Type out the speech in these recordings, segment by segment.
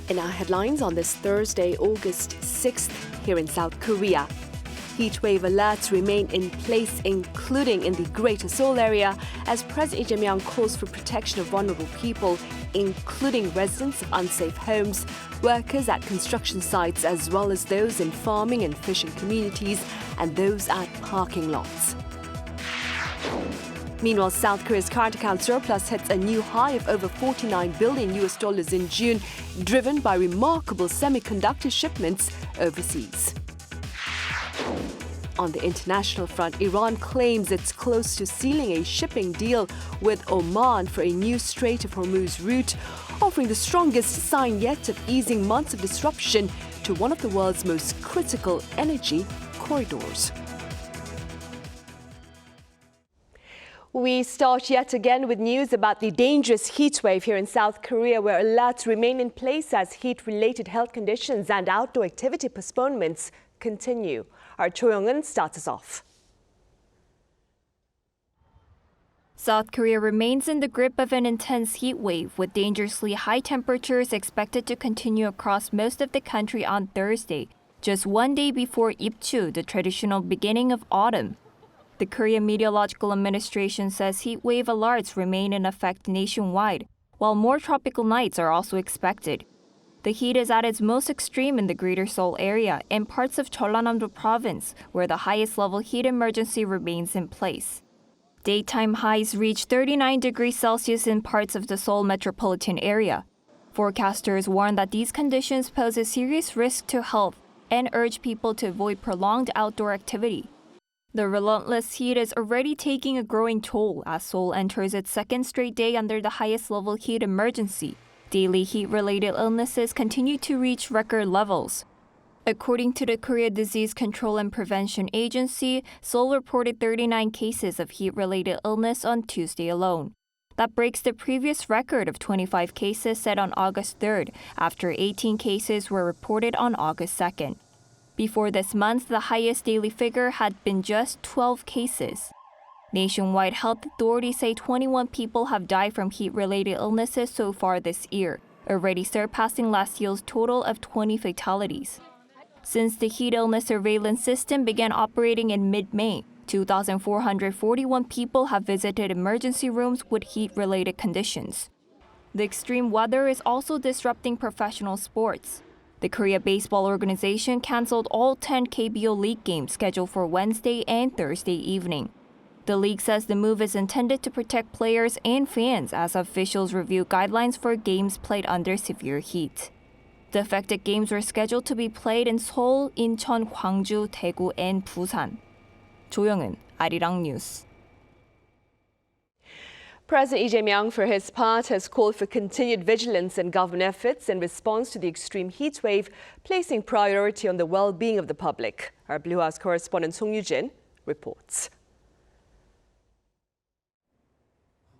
In our headlines on this Thursday, August 6th, here in South Korea, heatwave alerts remain in place, including in the Greater Seoul area, as President Lee Jae-myung calls for protection of vulnerable people, including residents of unsafe homes, workers at construction sites, as well as those in farming and fishing communities, and those at parking lots. Meanwhile, South Korea's current account surplus hits a new high of over $49 billion in June, driven by remarkable semiconductor shipments overseas. On the international front, Iran claims it's close to sealing a shipping deal with Oman for a new Strait of Hormuz route, offering the strongest sign yet of easing months of disruption to one of the world's most critical energy corridors. We start yet again with news about the dangerous heat wave here in South Korea, where alerts remain in place as heat-related health conditions and outdoor activity postponements continue. Our Cho Young-eun starts us off. South Korea remains in the grip of an intense heat wave, with dangerously high temperatures expected to continue across most of the country on Thursday, just one day before Ipchu, the traditional beginning of autumn. The Korea Meteorological Administration says heat wave alerts remain in effect nationwide, while more tropical nights are also expected. The heat is at its most extreme in the Greater Seoul area and parts of Jeollanam-do province, where the highest level heat emergency remains in place. Daytime highs reach 39 degrees Celsius in parts of the Seoul metropolitan area. Forecasters warn that these conditions pose a serious risk to health and urge people to avoid prolonged outdoor activity. The relentless heat is already taking a growing toll as Seoul enters its second straight day under the highest level heat emergency. Daily heat-related illnesses continue to reach record levels. According to the Korea Disease Control and Prevention Agency, Seoul reported 39 cases of heat-related illness on Tuesday alone. That breaks the previous record of 25 cases set on August 3rd, after 18 cases were reported on August 2nd. Before this month, the highest daily figure had been just 12 cases. Nationwide health authorities say 21 people have died from heat-related illnesses so far this year, already surpassing last year's total of 20 fatalities. Since the heat illness surveillance system began operating in mid-May, 2,441 people have visited emergency rooms with heat-related conditions. The extreme weather is also disrupting professional sports. The Korea Baseball Organization canceled all 10 KBO League games scheduled for Wednesday and Thursday evening. The league says the move is intended to protect players and fans as officials review guidelines for games played under severe heat. The affected games were scheduled to be played in Seoul, Incheon, Gwangju, Daegu, and Busan. Cho Young-eun, Arirang News. President Lee Jae-myung, for his part, has called for continued vigilance in government efforts in response to the extreme heat wave, placing priority on the well-being of the public. Our Blue House correspondent Song Yu-jin reports.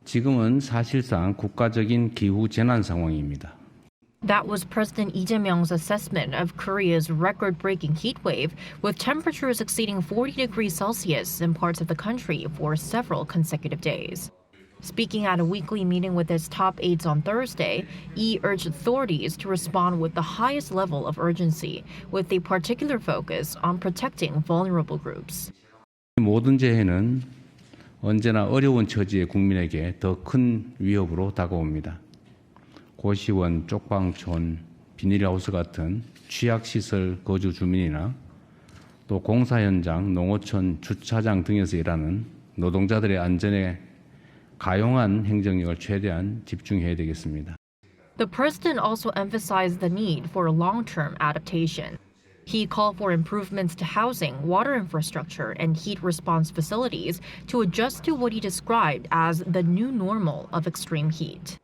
지금은 사실상 국가적인 기후 재난 상황입니다. That was President Lee Jae-myung's assessment of Korea's record-breaking heat wave, with temperatures exceeding 40 degrees Celsius in parts of the country for several consecutive days. Speaking at a weekly meeting with his top aides on Thursday, Lee urged authorities to respond with the highest level of urgency, with a particular focus on protecting vulnerable groups. 모든 재해는 언제나 어려운 처지의 국민에게 더 큰 위협으로 다가옵니다. 고시원, 쪽방촌, 비닐하우스 같은 취약시설 거주 주민이나 또 공사 현장, 농어촌, 주차장 등에서 일하는 노동자들의 안전에 가용한 행정력을 최대한 집중해야 되겠습니다. The president also emphasized the need for long-term adaptation. He called for improvements to housing, water infrastructure, and heat response facilities to adjust to what he described as the new normal of extreme heat.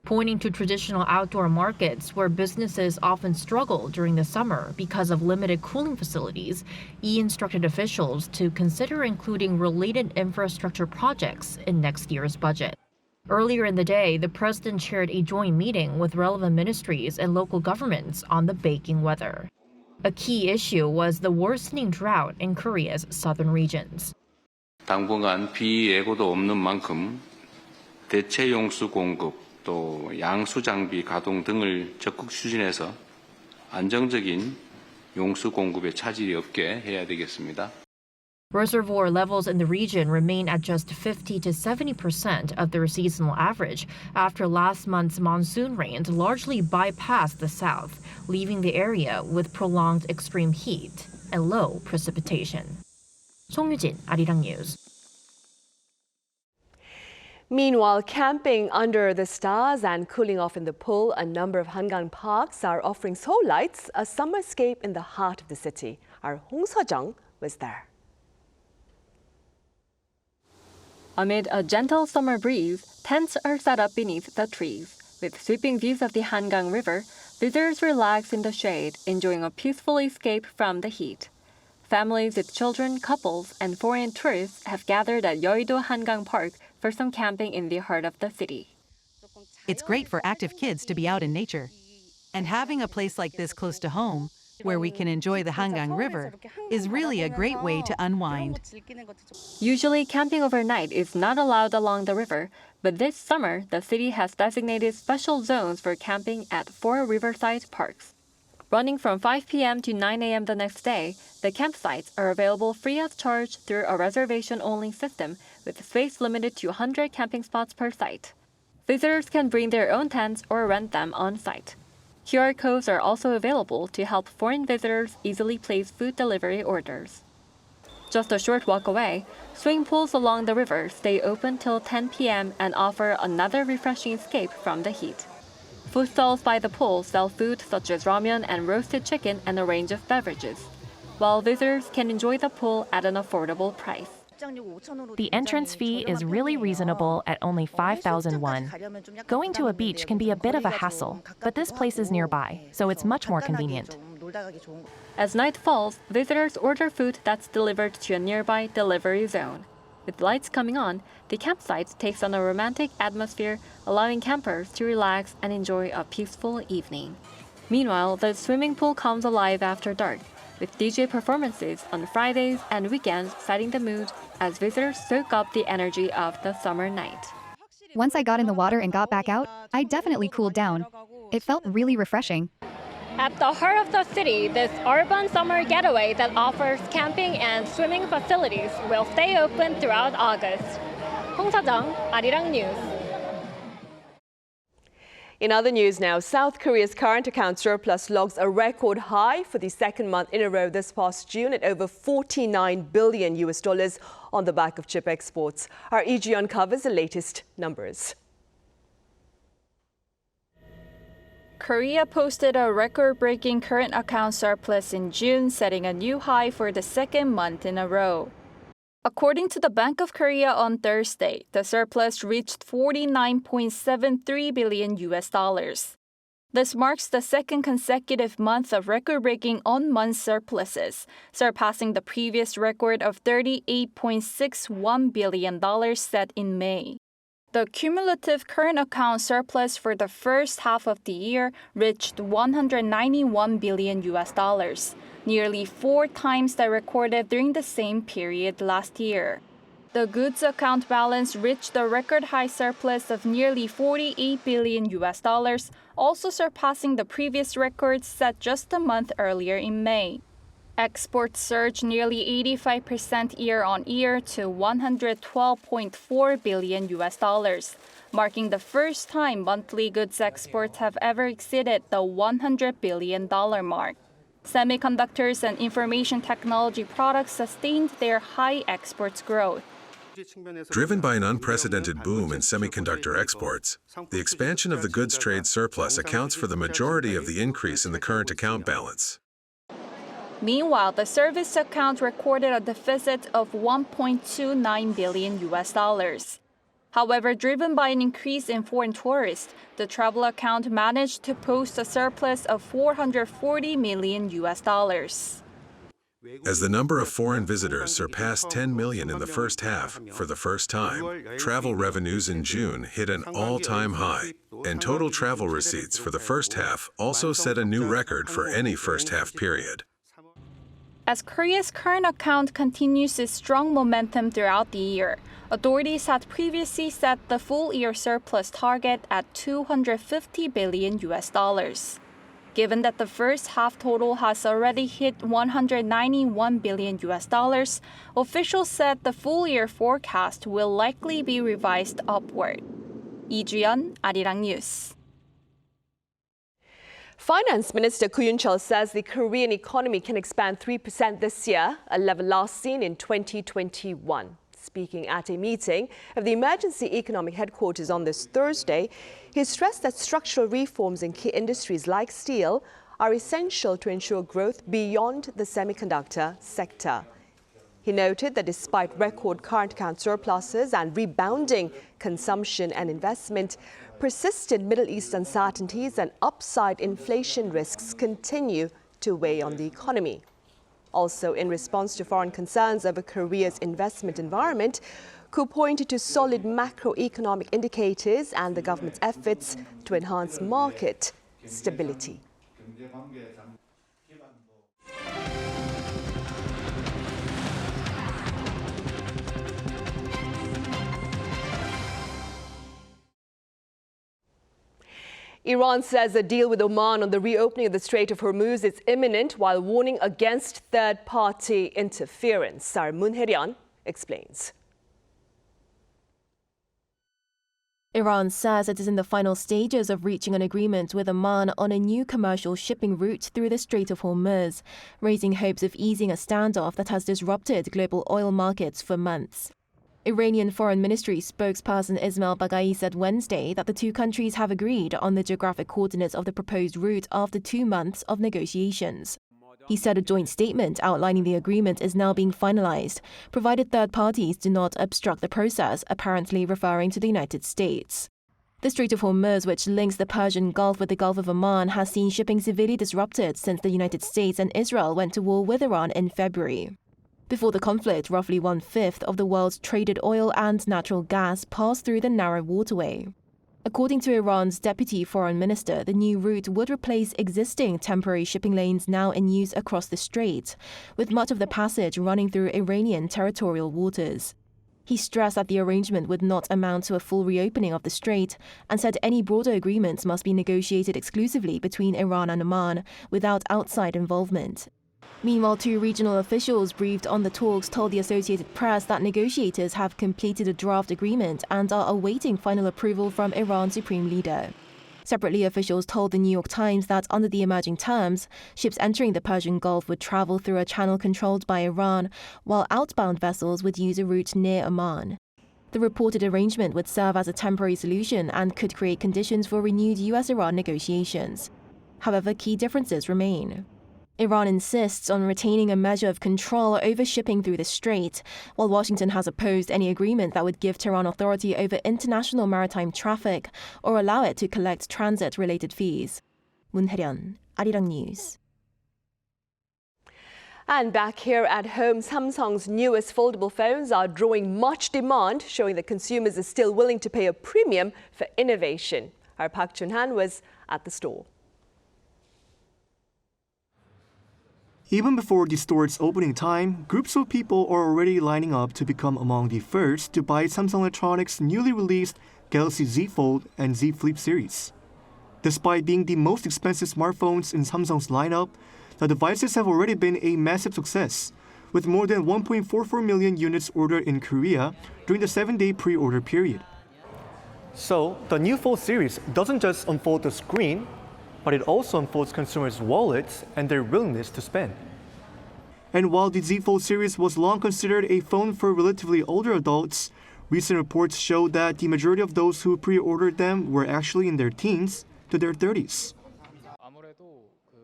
Pointing to traditional outdoor markets where businesses often struggle during the summer because of limited cooling facilities, Lee instructed officials to consider including related infrastructure projects in next year's budget. Earlier in the day, the president chaired a joint meeting with relevant ministries and local governments on the baking weather. A key issue was the worsening drought in Korea's southern regions. 당분간 비 예고도 없는 만큼 대체 용수 공급, 또 양수 장비 가동 등을 적극 추진해서 안정적인 용수 공급에 차질이 없게 해야 되겠습니다. Reservoir levels in the region remain at just 50 to 70% of their seasonal average after last month's monsoon rains largely bypassed the south, leaving the area with prolonged extreme heat and low precipitation. 송유진, Arirang News. Meanwhile, camping under the stars and cooling off in the pool, a number of Hangang parks are offering Seoul lights, a summer escape in the heart of the city. Our Hong Seo-jung was there. Amid a gentle summer breeze, tents are set up beneath the trees. With sweeping views of the Hangang River, visitors relax in the shade, enjoying a peaceful escape from the heat. Families with children, couples, and foreign tourists have gathered at Yeouido Hangang Park for some camping in the heart of the city. It's great for active kids to be out in nature. And having a place like this close to home, where we can enjoy the Hangang River, is really a great way to unwind. Usually, camping overnight is not allowed along the river, but this summer, the city has designated special zones for camping at 4 riverside parks. Running from 5 p.m. to 9 a.m. the next day, the campsites are available free of charge through a reservation-only system with space limited to 100 camping spots per site. Visitors can bring their own tents or rent them on site. QR codes are also available to help foreign visitors easily place food delivery orders. Just a short walk away, swimming pools along the river stay open till 10 p.m. and offer another refreshing escape from the heat. Food stalls by the pool sell food such as ramen and roasted chicken and a range of beverages, while visitors can enjoy the pool at an affordable price. The entrance fee is really reasonable at only 5,000 won. Going to a beach can be a bit of a hassle, but this place is nearby, so it's much more convenient. As night falls, visitors order food that's delivered to a nearby delivery zone. With lights coming on, the campsite takes on a romantic atmosphere, allowing campers to relax and enjoy a peaceful evening. Meanwhile, the swimming pool comes alive after dark, with DJ performances on Fridays and weekends setting the mood as visitors soak up the energy of the summer night. Once I got in the water and got back out, I definitely cooled down. It felt really refreshing. At the heart of the city, this urban summer getaway that offers camping and swimming facilities will stay open throughout August. Hong Seo-jung, Arirang News. In other news now, South Korea's current account surplus logs a record high for the second month in a row this past June at over $49 billion on the back of chip exports. Our EG uncovers the latest numbers. Korea posted a record-breaking current account surplus in June, setting a new high for the second month in a row. According to the Bank of Korea on Thursday, the surplus reached $49.73 billion. This marks the second consecutive month of record-breaking on-month surpluses, surpassing the previous record of $38.61 billion set in May. The cumulative current account surplus for the first half of the year reached $191 billion, nearly 4 times that recorded during the same period last year. The goods account balance reached a record high surplus of nearly $48 billion, also surpassing the previous record set just a month earlier in May. Exports surged nearly 85% year-on-year to $112.4 billion, marking the first time monthly goods exports have ever exceeded the $100 billion mark. Semiconductors and information technology products sustained their high exports growth. Driven by an unprecedented boom in semiconductor exports, the expansion of the goods trade surplus accounts for the majority of the increase in the current account balance. Meanwhile, the service account recorded a deficit of $1.29 billion. However, driven by an increase in foreign tourists, the travel account managed to post a surplus of $440 million. As the number of foreign visitors surpassed 10 million in the first half for the first time, travel revenues in June hit an all-time high, and total travel receipts for the first half also set a new record for any first-half period. as Korea's current account continues its strong momentum throughout the year. Authorities had previously set the full-year surplus target at $250 billion. Given that the first half total has already hit $191 billion, officials said the full-year forecast will likely be revised upward. Lee Ju-yeon, Arirang News. Finance Minister Koo Yun-cheol says the Korean economy can expand 3% this year, a level last seen in 2021. Speaking at a meeting of the Emergency Economic Headquarters on this Thursday, he stressed that structural reforms in key industries like steel are essential to ensure growth beyond the semiconductor sector. He noted that despite record current account surpluses and rebounding consumption and investment, persistent Middle East uncertainties and upside inflation risks continue to weigh on the economy. Also, in response to foreign concerns over Korea's investment environment, Koo pointed to solid macroeconomic indicators and the government's efforts to enhance market stability. Iran says a deal with Oman on the reopening of the Strait of Hormuz is imminent while warning against third-party interference. Our Moon Hye-ryun explains. Iran says it is in the final stages of reaching an agreement with Oman on a new commercial shipping route through the Strait of Hormuz, raising hopes of easing a standoff that has disrupted global oil markets for months. Iranian Foreign Ministry spokesperson Ismail Baghai said Wednesday that the two countries have agreed on the geographic coordinates of the proposed route after 2 months of negotiations. He said a joint statement outlining the agreement is now being finalized, provided third parties do not obstruct the process, apparently referring to the United States. The Strait of Hormuz, which links the Persian Gulf with the Gulf of Oman, has seen shipping severely disrupted since the United States and Israel went to war with Iran in February. Before the conflict, roughly 1/5 of the world's traded oil and natural gas passed through the narrow waterway. According to Iran's deputy foreign minister, the new route would replace existing temporary shipping lanes now in use across the strait, with much of the passage running through Iranian territorial waters. He stressed that the arrangement would not amount to a full reopening of the strait and said any broader agreements must be negotiated exclusively between Iran and Oman without outside involvement. Meanwhile, 2 regional officials briefed on the talks told the Associated Press that negotiators have completed a draft agreement and are awaiting final approval from Iran's supreme leader. Separately, officials told the New York Times that under the emerging terms, ships entering the Persian Gulf would travel through a channel controlled by Iran, while outbound vessels would use a route near Oman. The reported arrangement would serve as a temporary solution and could create conditions for renewed US-Iran negotiations. However, key differences remain. Iran insists on retaining a measure of control over shipping through the strait, while Washington has opposed any agreement that would give Tehran authority over international maritime traffic or allow it to collect transit-related fees. Moon Hye-ryun, Arirang News. And back here at home, Samsung's newest foldable phones are drawing much demand, showing that consumers are still willing to pay a premium for innovation. Our Park Chun-han was at the store. Even before the store's opening time, groups of people are already lining up to become among the first to buy Samsung Electronics' newly released Galaxy Z Fold and Z Flip series. Despite being the most expensive smartphones in Samsung's lineup, the devices have already been a massive success, with more than 1.44 million units ordered in Korea during the 7-day pre-order period. So, the new Fold series doesn't just unfold the screen, but it also unfolds consumers' wallets and their willingness to spend. And while the Z Fold series was long considered a phone for relatively older adults, recent reports show that the majority of those who pre-ordered them were actually in their teens to their 30s.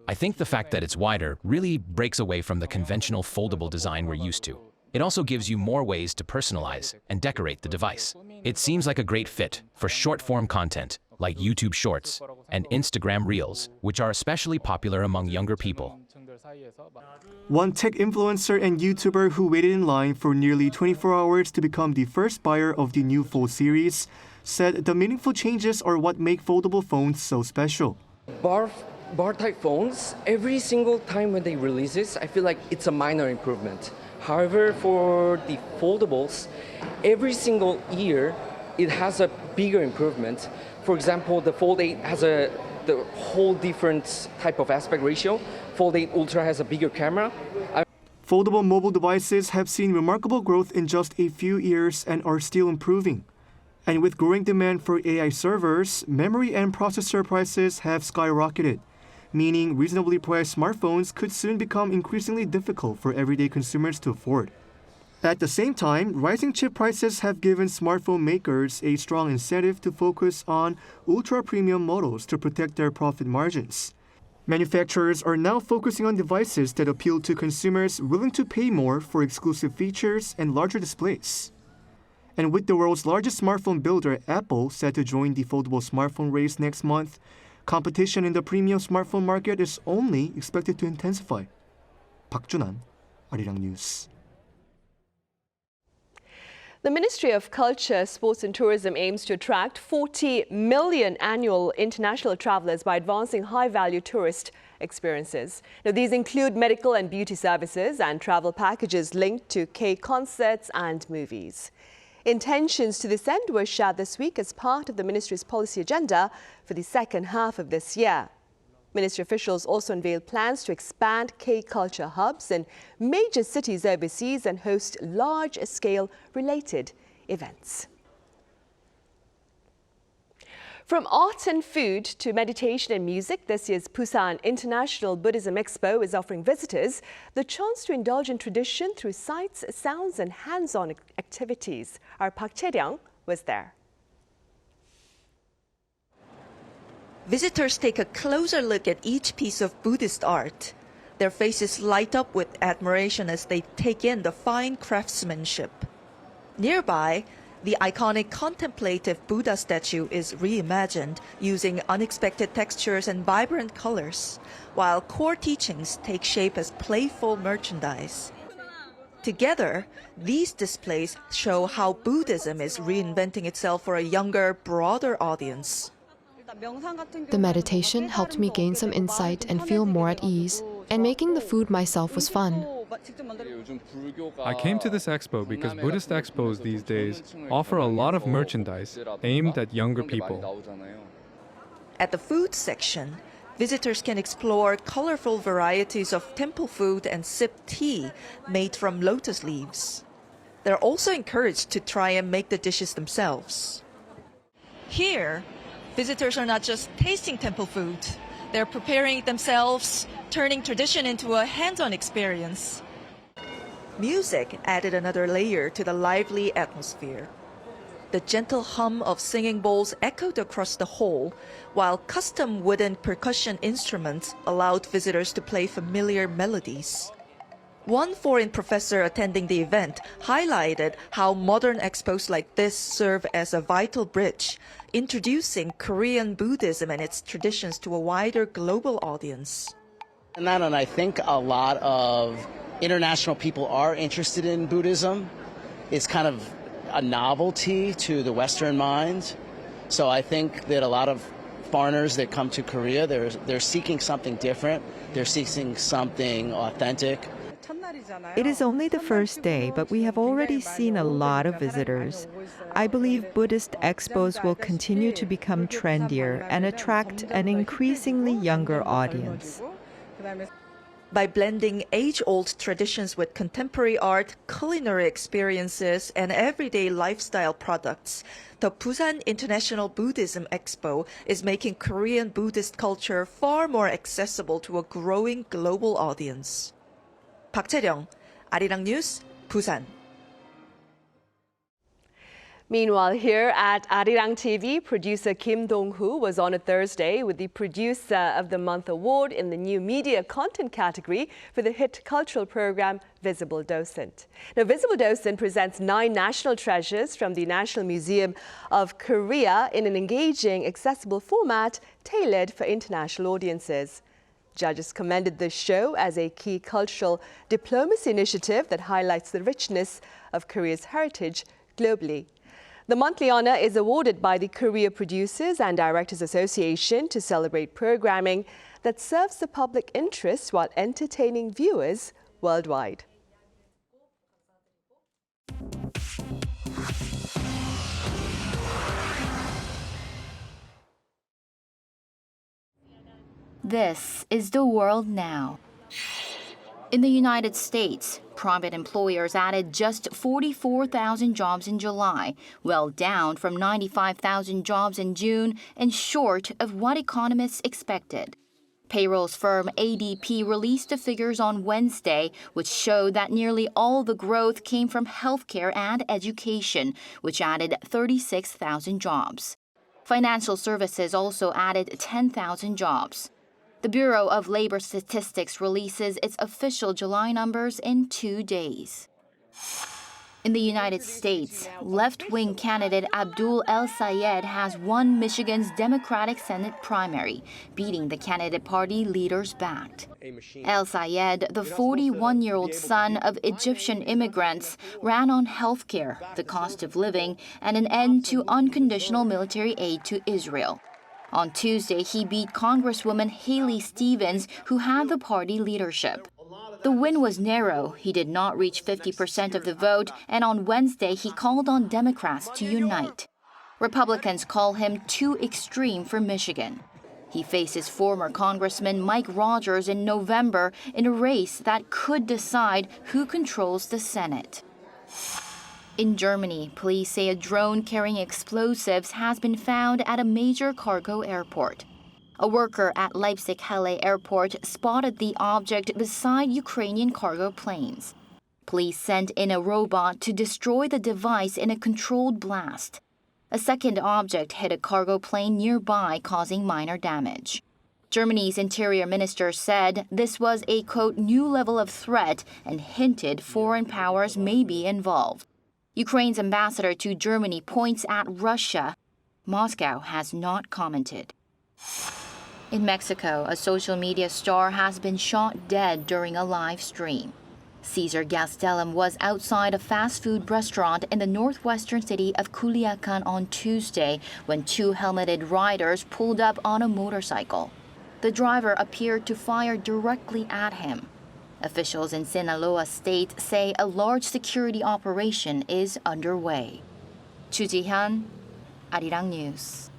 I think the fact that it's wider really breaks away from the conventional foldable design we're used to. It also gives you more ways to personalize and decorate the device. It seems like a great fit for short-form content like YouTube Shorts and Instagram Reels, which are especially popular among younger people. One tech influencer and YouTuber who waited in line for nearly 24 hours to become the first buyer of the new Fold series said the meaningful changes are what make foldable phones so special. Both bar-type phones, every single time when they release this, I feel like it's a minor improvement. However, for the foldables, every single year, it has a bigger improvement. For example, the Fold 8 has the whole different type of aspect ratio. Fold 8 Ultra has a bigger camera. Foldable mobile devices have seen remarkable growth in just a few years and are still improving. And with growing demand for AI servers, memory and processor prices have skyrocketed, meaning reasonably priced smartphones could soon become increasingly difficult for everyday consumers to afford. At the same time, rising chip prices have given smartphone makers a strong incentive to focus on ultra-premium models to protect their profit margins. Manufacturers are now focusing on devices that appeal to consumers willing to pay more for exclusive features and larger displays. And with the world's largest smartphone builder, Apple, set to join the foldable smartphone race next month, competition in the premium smartphone market is only expected to intensify. 박준환, Arirang News. The Ministry of Culture, Sports and Tourism aims to attract 40 million annual international travelers by advancing high-value tourist experiences. Now, these include medical and beauty services and travel packages linked to K-concerts and movies. Intentions to this end were shared this week as part of the ministry's policy agenda for the second half of this year. Ministry officials also unveiled plans to expand K-culture hubs in major cities overseas and host large-scale related events. From art and food to meditation and music, this year's Busan International Buddhism Expo is offering visitors the chance to indulge in tradition through sights, sounds and hands-on activities. Our Park Chae-ryang was there. Visitors take a closer look at each piece of Buddhist art. Their faces light up with admiration as they take in the fine craftsmanship. Nearby, the iconic contemplative Buddha statue is reimagined using unexpected textures and vibrant colors, while core teachings take shape as playful merchandise. Together, these displays show how Buddhism is reinventing itself for a younger, broader audience. The meditation helped me gain some insight and feel more at ease, and making the food myself was fun. I came to this expo because Buddhist expos these days offer a lot of merchandise aimed at younger people. At the food section, visitors can explore colorful varieties of temple food and sip tea made from lotus leaves. They're also encouraged to try and make the dishes themselves. Here, visitors are not just tasting temple food. They're preparing it themselves, turning tradition into a hands-on experience. Music added another layer to the lively atmosphere. The gentle hum of singing bowls echoed across the hall, while custom wooden percussion instruments allowed visitors to play familiar melodies. One foreign professor attending the event highlighted how modern expos like this serve as a vital bridge, introducing Korean Buddhism and its traditions to a wider global audience. And I think a lot of international people are interested in Buddhism. It's kind of a novelty to the Western mind. So I think that a lot of foreigners that come to Korea, they're seeking something different. They're seeking something authentic. It is only the first day, but we have already seen a lot of visitors. I believe Buddhist expos will continue to become trendier and attract an increasingly younger audience. By blending age-old traditions with contemporary art, culinary experiences, and everyday lifestyle products, the Busan International Buddhism Expo is making Korean Buddhist culture far more accessible to a growing global audience. Park Chae-ryang, Arirang News, Busan. Meanwhile, here at Arirang TV, producer Kim Dong-hoo was honored Thursday with the Producer of the Month award in the new media content category for the hit cultural program Visible Docent. Now, Visible Docent presents 9 national treasures from the National Museum of Korea in an engaging, accessible format tailored for international audiences. Judges commended the show as a key cultural diplomacy initiative that highlights the richness of Korea's heritage globally. The monthly honor is awarded by the Korea Producers and Directors Association to celebrate programming that serves the public interest while entertaining viewers worldwide. This is the world now. In the United States, private employers added just 44,000 jobs in July, well down from 95,000 jobs in June and short of what economists expected. Payrolls firm ADP released the figures on Wednesday, which showed that nearly all the growth came from healthcare and education, which added 36,000 jobs. Financial services also added 10,000 jobs. The Bureau of Labor Statistics releases its official July numbers in 2 days. In the United States, left-wing candidate Abdul El-Sayed has won Michigan's Democratic Senate primary, beating the candidate party leaders backed. El-Sayed, the 41-year-old son of Egyptian immigrants, ran on health care, the cost of living, and an end to unconditional military aid to Israel. On Tuesday, he beat Congresswoman Haley Stevens, who had the party leadership. The win was narrow. He did not reach 50% of the vote, and on Wednesday, he called on Democrats to unite. Republicans call him too extreme for Michigan. He faces former Congressman Mike Rogers in November in a race that could decide who controls the Senate. In Germany, police say a drone carrying explosives has been found at a major cargo airport. A worker at Leipzig-Halle Airport spotted the object beside Ukrainian cargo planes. Police sent in a robot to destroy the device in a controlled blast. A second object hit a cargo plane nearby, causing minor damage. Germany's interior minister said this was a, quote, new level of threat and hinted foreign powers may be involved. Ukraine's ambassador to Germany points at Russia. Moscow has not commented. In Mexico, a social media star has been shot dead during a live stream. Cesar Gastelum was outside a fast food restaurant in the northwestern city of Culiacan on Tuesday when two helmeted riders pulled up on a motorcycle. The driver appeared to fire directly at him. Officials in Sinaloa State say a large security operation is underway. Chu Ji-hyun, Arirang News.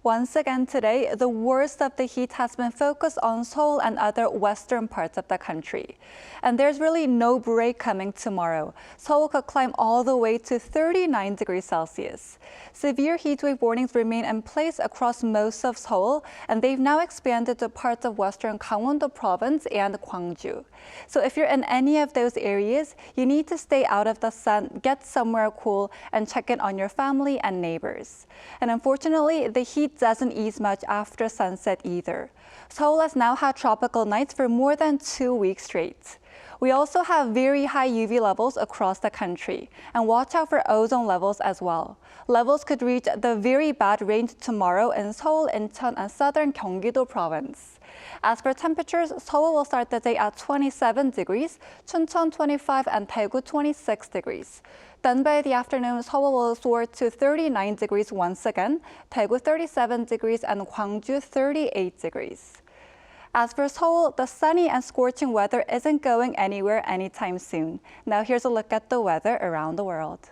Once again today, the worst of the heat has been focused on Seoul and other western parts of the country. And there's really no break coming tomorrow. Seoul could climb all the way to 39 degrees Celsius. Severe heat wave warnings remain in place across most of Seoul, and they've now expanded to parts of western Gangwon-do province and Gwangju. So if you're in any of those areas, you need to stay out of the sun, get somewhere cool, and check in on your family and neighbors. And unfortunately, the heat doesn't ease much after sunset either. Seoul has now had tropical nights for more than 2 weeks straight. We also have very high UV levels across the country, and watch out for ozone levels as well. Levels could reach the very bad range tomorrow in Seoul, Incheon, and southern Gyeonggi-do province. As for temperatures, Seoul will start the day at 27 degrees, Chuncheon 25, and Daegu 26 degrees. Then by the afternoon, Seoul will soar to 39 degrees once again, Daegu 37 degrees, and Gwangju 38 degrees. As for Seoul, the sunny and scorching weather isn't going anywhere anytime soon. Now here's a look at the weather around the world.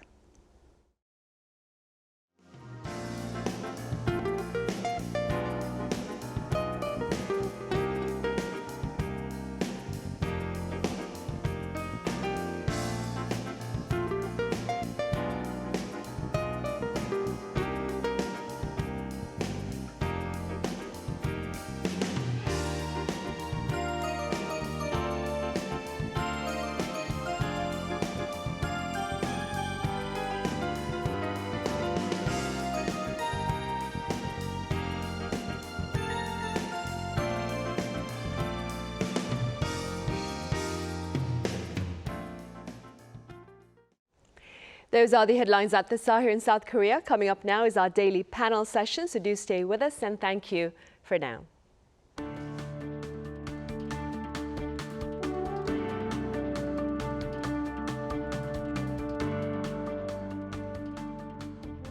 Those are the headlines at this hour here in South Korea. Coming up now is our daily panel session, so do stay with us and thank you for now.